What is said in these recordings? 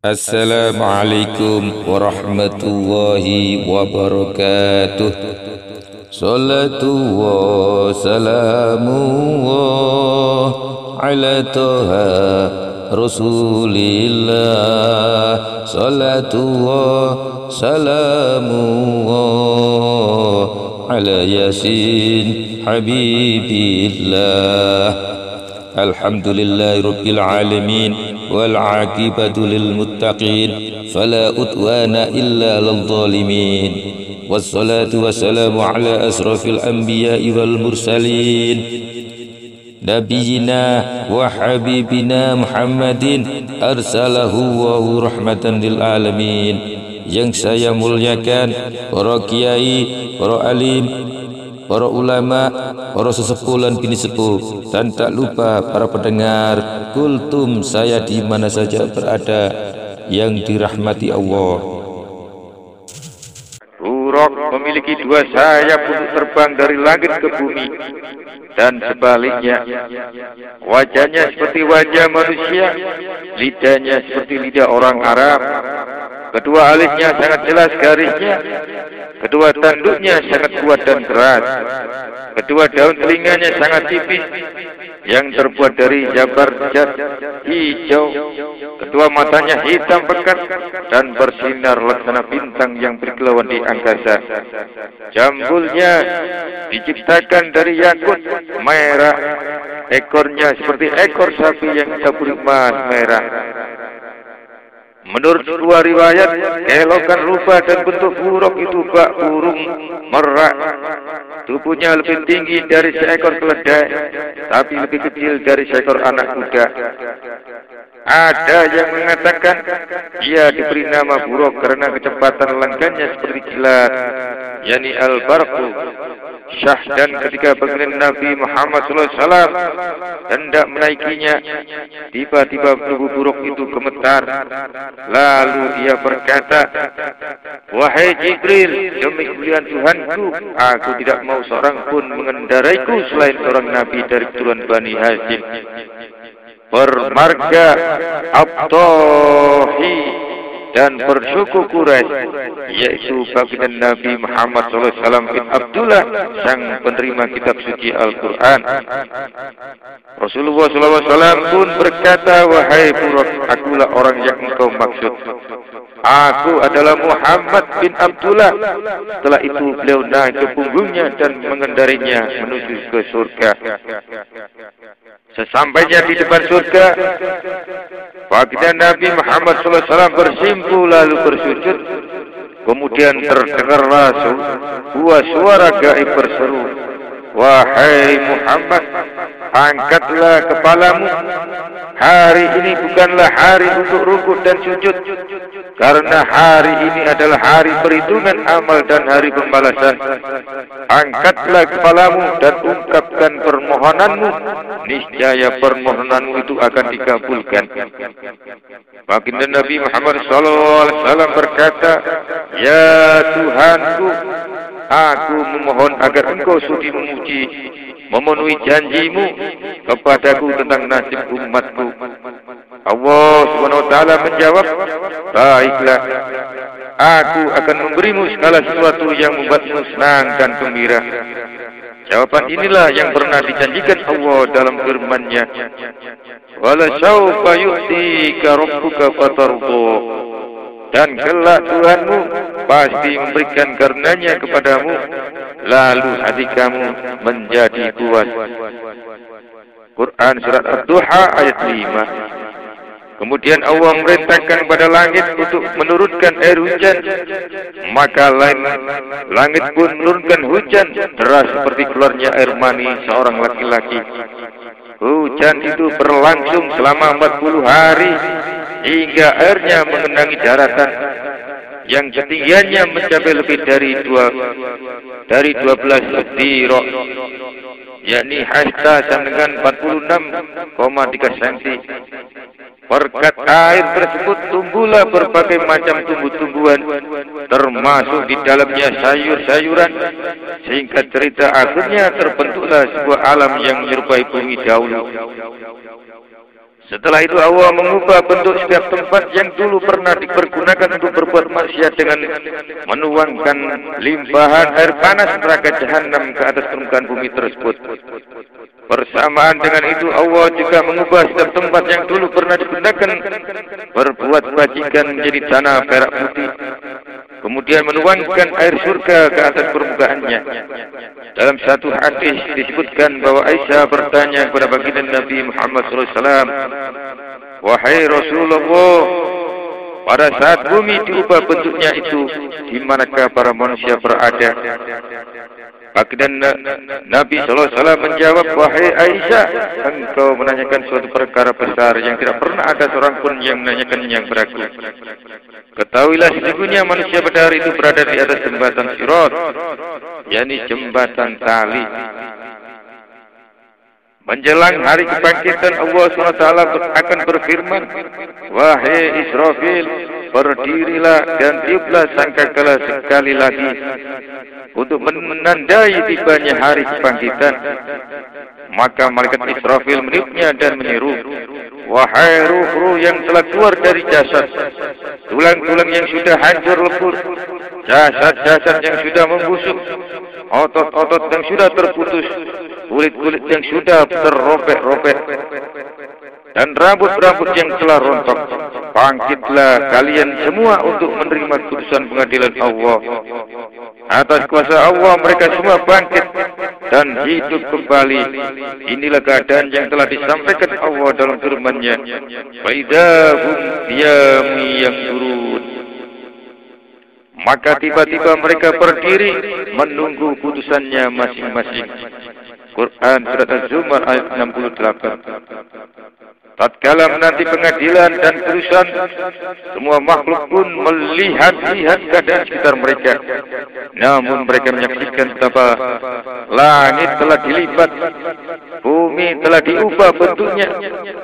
Assalamualaikum warahmatullahi wabarakatuh. Salatu wa salamu ala toha Rasulillah. Salatu wa salamu ala Yasin Habibillah. Alhamdulillahi rabbil alamin wal aqibatu lil muttaqin fala udwana illa lil zalimin. Wassalatu wassalamu ala asrafil anbiya'i wal mursalin nabiyina wa habibina Muhammadin arsalahu wa rahmatan lil alamin. Yang saya muliakan para kiai, para alim, para ulama, para sesepuh dan bini sepuh, dan tak lupa para pendengar kultum saya di mana saja berada yang dirahmati Allah. Buruk memiliki dua sayap untuk terbang dari langit ke bumi dan sebaliknya. Wajahnya seperti wajah manusia, lidahnya seperti lidah orang Arab. Kedua alisnya sangat jelas garisnya. Kedua tanduknya sangat kuat dan keras. Kedua daun telinganya sangat tipis yang terbuat dari jabarjat hijau. Kedua matanya hitam pekat dan bersinar laksana bintang yang berkilauan di angkasa. Jambulnya diciptakan dari yakut merah. Ekornya seperti ekor sapi yang ditaburi emas merah. Menurut sebuah riwayat, keelokan rupa dan bentuk buruk itu bak burung merak. Tubuhnya lebih tinggi dari seekor keledai, tapi lebih kecil dari seekor anak kuda. Ada yang mengatakan ia diberi nama buruk karena kecepatan lengannya seperti kilat, yakni al-barqu. Syahdan ketika baginda Nabi Muhammad SAW hendak menaikinya, tiba-tiba tubuh buruk itu gemetar. Lalu ia berkata, "Wahai Jibril, demi kemuliaan Tuhanku, aku tidak mau seorang pun mengendaraiku selain seorang Nabi dari keturunan Bani Hashim, bermarga Abtohi dan bersuku Quraisy, yaitu baginda Nabi Muhammad SAW bin Abdullah, sang penerima kitab suci Al-Quran." Rasulullah SAW pun berkata, "Wahai buruk, akulah orang yang engkau maksud. Aku adalah Muhammad bin Abdullah." Setelah itu beliau naik ke punggungnya dan mengendarinya menuju ke surga. Sesampainya di depan surga, baginda Nabi Muhammad SAW bersimpu lalu bersujud. Kemudian terdengarlah sebuah suara gaib berseru, "Wahai Muhammad, angkatlah kepalamu. Hari ini bukanlah hari untuk rukuk dan sujud, karena hari ini adalah hari perhitungan amal dan hari pembalasan. Angkatlah kepalamu dan ungkapkan permohonanmu. Niscaya permohonanmu itu akan dikabulkan." Baginda Nabi Muhammad SAW berkata, "Ya Tuhanku, aku memohon agar engkau sudi memuji, memenuhi janjimu kepadaku tentang nasib umatku." Allah SWT menjawab, "Baiklah, aku akan memberimu segala sesuatu yang membuatmu senang dan gembira." Jawaban inilah yang pernah dijanjikan Allah dalam firman-Nya, "Wala sawfa yu'tika rabbuka fatarda." Dan kelak Tuhanmu pasti memberikan karunia-Nya kepadamu, lalu hati kamu menjadi puas. Quran surat Ad-Duha ayat 5. Kemudian Allah memerintahkan kepada langit untuk menurunkan air hujan. Maka langit pun menurunkan hujan deras seperti keluarnya air mani seorang laki-laki. Hujan itu berlangsung selama 40 hari hingga airnya mengenangi daratan yang ketinggiannya mencapai lebih dari 12 dirok, yakni hasta sama dengan 46,3 cm. Berkat air tersebut tumbuhlah berbagai macam tumbuh-tumbuhan, termasuk di dalamnya sayur-sayuran, sehingga cerita akhirnya terbentuklah sebuah alam yang menyerupai bumi dahulu. Setelah itu Allah mengubah bentuk setiap tempat yang dulu pernah dipergunakan untuk berbuat maksiat dengan menuangkan limpahan air panas neraka jahanam ke atas permukaan bumi tersebut. Bersamaan dengan itu Allah juga mengubah setiap tempat yang dulu pernah digunakan berbuat bajikan menjadi tanah perak putih. Kemudian menuangkan air surga ke atas permukaannya. Dalam satu hadis disebutkan bahwa Aisyah bertanya kepada baginda Nabi Muhammad SAW, "Wahai Rasulullah, pada saat bumi diubah bentuknya itu, di manakah para manusia berada?" Baginda Nabi SAW menjawab, "Wahai Aisyah, engkau menanyakan suatu perkara besar yang tidak pernah ada seorang pun yang menanyakannya kepadaku. Ketahuilah sesungguhnya manusia pada hari itu berada di atas jembatan Sirat, yakni jembatan tali. Menjelang hari kebangkitan Allah SWT akan berfirman, wahai Israfil, berdirilah dan tiuplah sangkakala sekali lagi untuk menandai tibanya hari kebangkitan. Maka malaikat Israfil meniupnya dan menyeru, wahai ruh-ruh yang telah keluar dari jasad, tulang-tulang yang sudah hancur lebur, jasad-jasad yang sudah membusuk, otot-otot yang sudah terputus, kulit-kulit yang sudah terrobek-robek, dan rambut-rambut yang telah rontok. Bangkitlah kalian semua untuk menerima keputusan pengadilan Allah. Atas kuasa Allah mereka semua bangkit dan hidup kembali. Inilah keadaan yang telah disampaikan Allah dalam firman-Nya. Faidahum yang turun. Maka tiba-tiba mereka berdiri menunggu putusannya masing-masing. Quran Surat Az-Zumar ayat 68. Tatkala menanti pengadilan dan putusan, semua makhluk pun melihat-lihat keadaan sekitar mereka. Namun mereka menyaksikan betapa langit telah dilipat, bumi telah diubah bentuknya,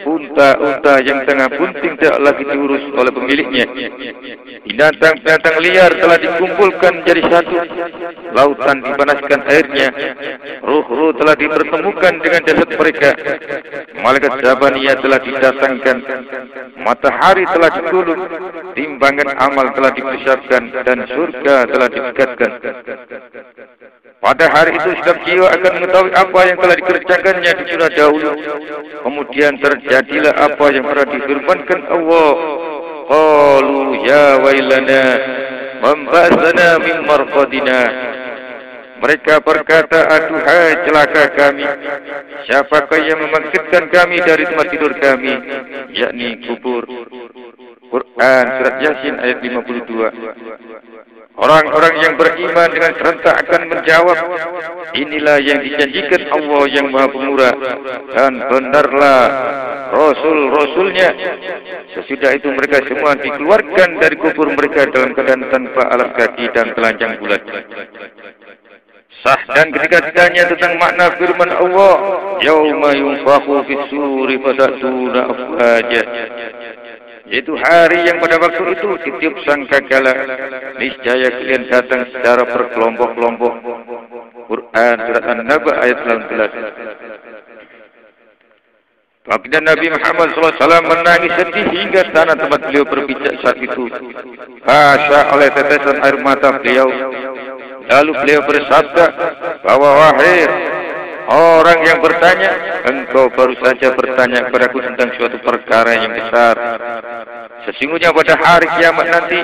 unta-unta yang tengah bunting tidak lagi diurus oleh pemiliknya, binatang-binatang liar telah dikumpulkan menjadi satu, lautan dipanaskan airnya, ruh-ruh telah dipertemukan dengan jasad mereka, malaikat Zabaniyah telah didatangkan, matahari telah digulung, timbangan amal telah dipersiapkan, dan surga telah didekatkan. Pada hari itu setiap jiwa akan mengetahui apa yang telah dikerjakannya di dunia dahulu. Kemudian terjadilah apa yang pernah difirmankan Allah. Qalu ya wailana mambasana min marqadina. Mereka berkata, aduhai celaka kami, siapakah yang membangkitkan kami dari tempat tidur kami, yakni kubur. Quran Surat Yasin ayat 52. Orang-orang yang beriman dengan serentak akan menjawab, inilah yang dijanjikan Allah yang Maha Pemurah, dan benarlah Rasul-Rasulnya. Sesudah itu mereka semua dikeluarkan dari kubur mereka dalam keadaan tanpa alas kaki dan telanjang bulat. Sah dan ketika ditanya tentang makna firman Allah, yauma yunfakhu fis-suri fatatuna afwaja, yaitu hari yang pada waktu itu ditiup sangkakala, niscaya kalian datang secara berkelompok-kelompok. Quran Surat An-Naba ayat 19. Baginda Nabi Muhammad SAW menangis sedih hingga tanah tempat beliau berpijak saat itu basah oleh tetesan air mata beliau. Lalu beliau bersabda bahwa wahai orang yang bertanya, engkau baru saja bertanya kepadaku tentang suatu perkara yang besar. Sesungguhnya pada hari kiamat nanti,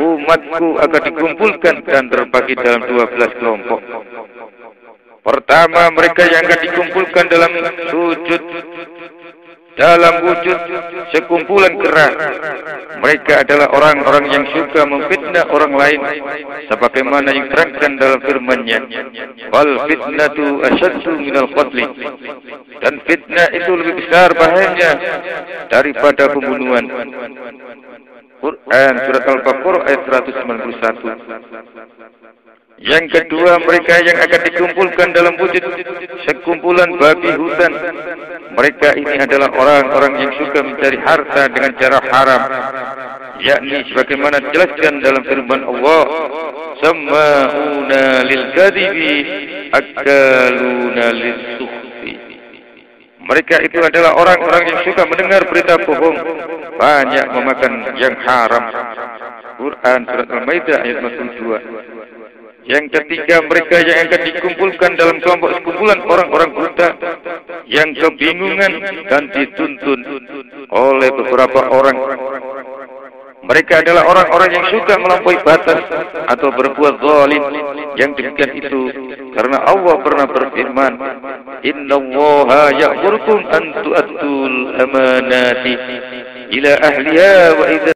umatku akan dikumpulkan dan terbagi dalam 12 kelompok. Pertama, mereka yang akan dikumpulkan dalam wujud sekumpulan kera. Mereka adalah orang-orang yang suka memfitnah orang lain, sebagaimana yang diterangkan dalam firman-Nya, wal fitnatu asyaddu minal qatli, dan fitnah itu lebih besar bahayanya daripada pembunuhan. Quran Surat Al-Baqarah ayat 191. Yang kedua, mereka yang akan dikumpulkan dalam wujud sekumpulan babi hutan. Mereka ini adalah orang-orang yang suka mencari harta dengan cara haram, yakni sebagaimana dijelaskan dalam firman Allah, samma'una lil kadhibi akaluna lis-sukhfi. Mereka itu adalah orang-orang yang suka mendengar berita bohong, banyak memakan yang haram. Quran Surat Al-Maidah ayat 42. Yang ketiga, mereka yang akan dikumpulkan dalam kelompok sekumpulan orang-orang buta yang kebingungan dan dituntun oleh beberapa orang. Mereka adalah orang-orang yang suka melampaui batas atau berbuat zalim. Yang demikian itu karena Allah pernah berfirman, Innallaha ya'murukum an tu'addul amanati ila ahliha wa idza